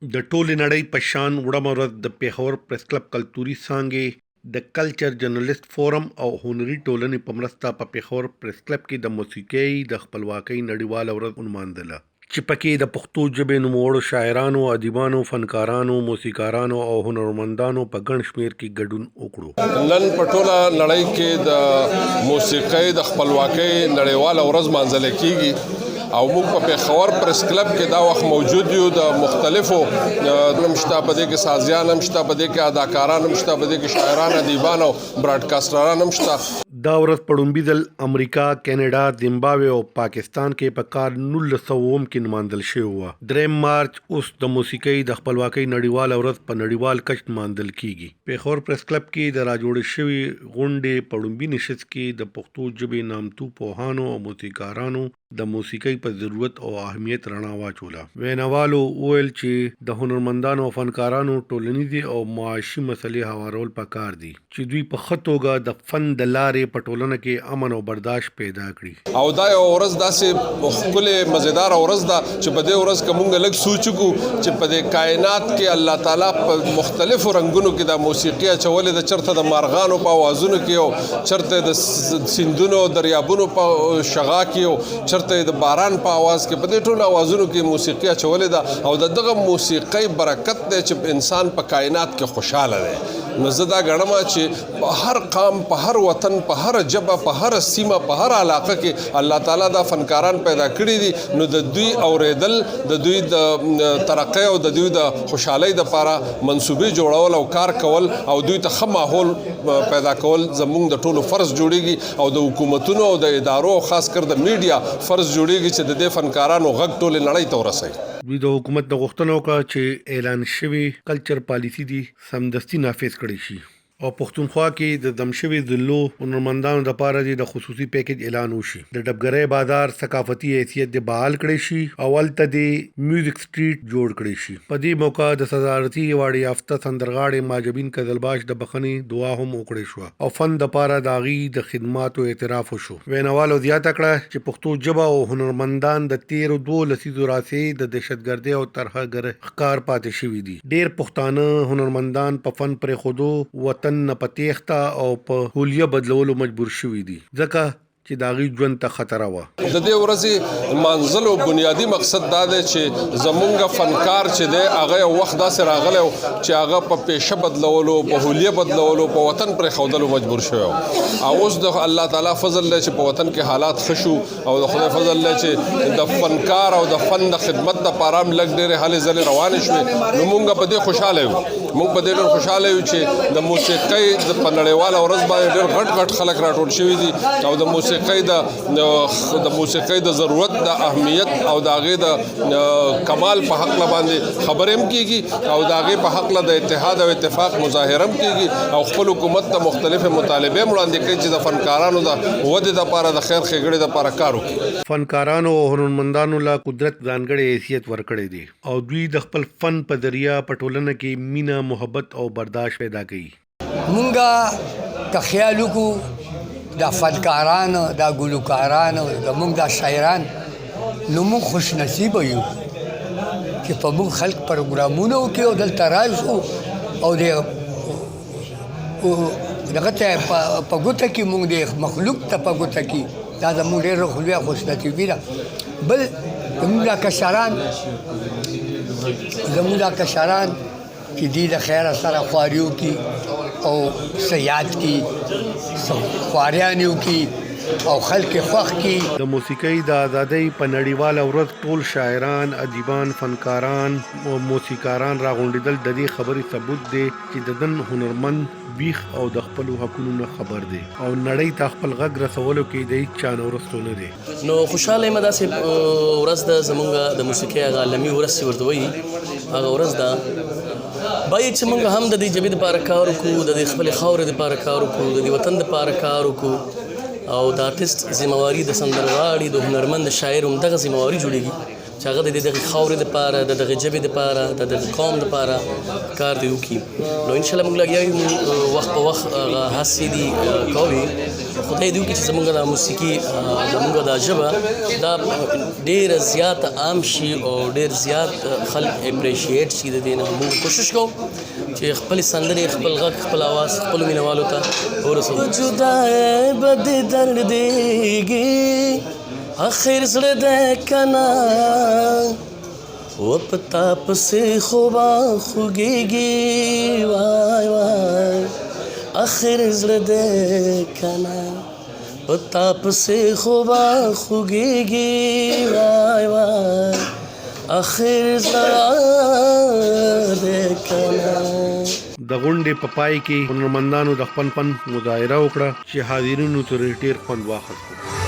د ټولې نړۍ په شان وړمه ورځ د پېښور پریس کلب کلتوري څانګې د کلچر جرنالست فورم او هنري ټولنې په مرسته په پېښور پریس کلب کې د موسیقۍ د خپلواکۍ نړیواله ورځ ونمانځله، چې پکې د پښتو ژبې نوموړو شاعرانو، ادیبانو، فنکارانو، موسیقارانو او هنرمندانو په ګڼ شمېر کې ګډون وکړو. نن په ټوله نړۍ کې د موسیقۍ د خپلواکۍ نړیواله ورځ مانځل کیږي او موږ په پېښور پریس کلب کې دا وخت موجود یو. د مختلفو نمشته په دې کې سازیان نمشته، په دې کې اداکاران نمشته، په دې کې شاعران، ادیبان او براډکاسټران نمشته. دا ورځ په ډومبي ځل امریکا، کینیډا، زیمبابوې او پاکستان کې په کال 1900 کې نمانځل شوې وه. 3 مارچ اوس د موسیقۍ د خپلواکۍ نړیواله ورځ په نړیوال کچ نمانځل کیږي. پېښور پریس کلب کې د راجوړې شوې غونډې په ډومبي نشست کې د پښتو ژبې نامتو پوهانو او موسیقارانو د موسیقۍ په ضرورت او اهمیت رڼا واچوله. ویناوالو وویل چې د هنرمندانو او فنکارانو ټولنیزې او معاشي مسلې هوارول پکار دي چې دوی په ښه توګه د فن د لارې په ټولنه کې امن او برداشت پیدا کړي. او دا یو ورځ داسې ښکلې مزیداره ورځ ده چې په دې ورځ که مونږ لږ سوچ وکړو چې په دې کائنات کې الله تعالی په مختلفو رنګونو کې د موسیقي اچولې ده، چېرته د مارغانو په اوازونو کې او چېرته د سیندونو دریابونو په شغا کې او چېرته د باران په आवाज کې، په دې ټولو اوازونو کې موسیقي اچولې ده. او دغه موسیقۍ برکت دی چې انسان په کائنات کې خوشحاله دی. نو زه دا ګڼم چې په هر قام، په هر وطن، په هر ژبه، په هر سیمه، په هر علاقه کې الله تعالی دا فنکاران پیدا کړي دي. نو د دوی اوریدل، د دوی د ترقۍ او د دوی د خوشحالۍ دپاره منصوبې جوړول او کار کول او دوی ته ښه ماحول پیدا کول زموږ د ټولو فرض جوړیږي او د حکومتونو او د ادارو خاص کر د میډیا فرض جوړیږي چې د دې فنکارانو غږ ټولې نړۍ ته ورسوي. دوی د حکومت د غوښتنه وکړه چې اعلان شوی کلچر پالیسي دي سمدستي نافذ کړي شي او پښتونخوا کې د دم شوي ضلعو هنرمندانو لپاره د خصوصي پیکیج اعلان وشي. د ډبګرۍ بازار ثقافتي حیثیت د بحال کړي شي او هلته د میوزیک سټریټ جوړ کړي شي. په دې موقع د صدارتي ایوارډ یافته سندرغاړي ماجبین قزلباش د بخښنې دعا هم وکړې شوه او فن دپاره د هغوی د خدماتو اعتراف وشو. ویناوالو زیاته کړه چې پښتو ژبه او هنرمندان د تېرو 2 لسیزو راهیسې د دهشتګردۍ او ترهګرۍ ښکار پاتې شوي دي. ډېر پښتانه هنرمندان په فن پرېښودو وطن نه په تېښته او په هولیه بدلولو مجبور شوي دي ځکه چې د هغوی ژوند ته خطره وه. د دې ورځې مانځلو بنیادي مقصد دا دی چې زمونږ فنکار چې دی هغه یو وخت داسې راغلی و چې هغه په پیشه بدلولو، په هولیه بدلولو، په وطن پرېښودلو مجبور شوی و. او اوس د الله تعالی فضل دی چې په وطن کې حالات ښه شو او د خدای فضل دی چې د فنکار او د فن د خدمت دپاره هم لږ ډېرې هلې ځلې روانې شوې. نو مونږ په دې خوشحاله یو. مونږ په دې ډېر خوشحاله یو چې د موسیقۍ په نړیواله ورځ باندې ډېر غټ غټ خلک راټول شوي دي او د موسیقۍ د ضرورت، د اهمیت او د هغې د کمال په حقله باندې خبرې هم کېږي او د هغې په حقله د اتحاد او اتفاق مظاهره هم کېږي او خپل حکومت ته مختلفې مطالبې هم وړاندې کوي چې د فنکارانو د ودې دپاره، د خیر ښېګړې دپاره کار وکړي. فنکارانو او هنرمندانو له قدرت ځانګړی حیثیت ورکړی دی او دوی د خپل فن په ذریعه په ټولنه کې مینه، محبت او برداشت پیدا کوي. مونږه که خیال وکړو دا فنکاران، دا ګلوکاران، زموږ دا شاعران، نو موږ خوش نصیبه یو چې په موږ خلک پروګرامونه وکړي او دلته راشو او دغه ته په ګوته کې موږ د مخلوق ته په ګوته کې دا زموږ ډېره لویه خوش نصیبي ده. بل زموږ دا کشران چې دوی د خیره سره خواري وکړي او څه یاد کړي، څه خواریانې وکړي او خلک خوښ کړي. د موسیقۍ د ازادۍ په نړیواله ورځ ټول شاعران، ادیبان، فنکاران او موسیقاران راغونډېدل د دې خبرې ثبوت دی چې د دن هنرمند بیخ او د خپلو حقونو نه خبر دی او نړۍ ته خپل غږ رسولو کې د هیڅ چا نه وروسته نه دی. نو خوشحاله یم داسې ورځ ده زموږ د موسیقۍ هغه عالمي ورځ چې ورته وایي هغه ورځ ده. باید چې موږ هم د دې ژبې دپاره کار وکړو، د دې خپلې خاورې دپاره کار وکړو، د دې وطن دپاره کار وکړو او د آرټسټ ذمهواري، د سندرغاړي، د هنرمند، د شاعر همدغه ذمهواري جوړېږي چې هغه د دغه خاورې دپاره د دغه ژبې دپاره د دغه قوم دپاره کار دی وکړي. نو انشاءالله موږ لګیا یو وخت په وخت هغه هڅې دي کوي. خدای دې وکړي چې زموږ د موسیقي زموږ د ژبه دا ډېره زیاته عام شي او ډېر زیات خلک اپریشیټ شي. د دې نه موږ کوشش کوو چې خپل سندرې خپل غږ خپل اواز خپلو مینوالو ته ورسوو. جدای بد درد دیږي آخر زړه د کنا و پتا پسې خوبا خوږېږي وای وای آخر زړه د کنا پتا پسې خوبا خوږېږي وای وای آخر زړه د کنا. د غونډې په پای کې هنرمندانو د خپل فن مظاهره وکړه چې حاضرینو ترې ډېر خوند واخیست.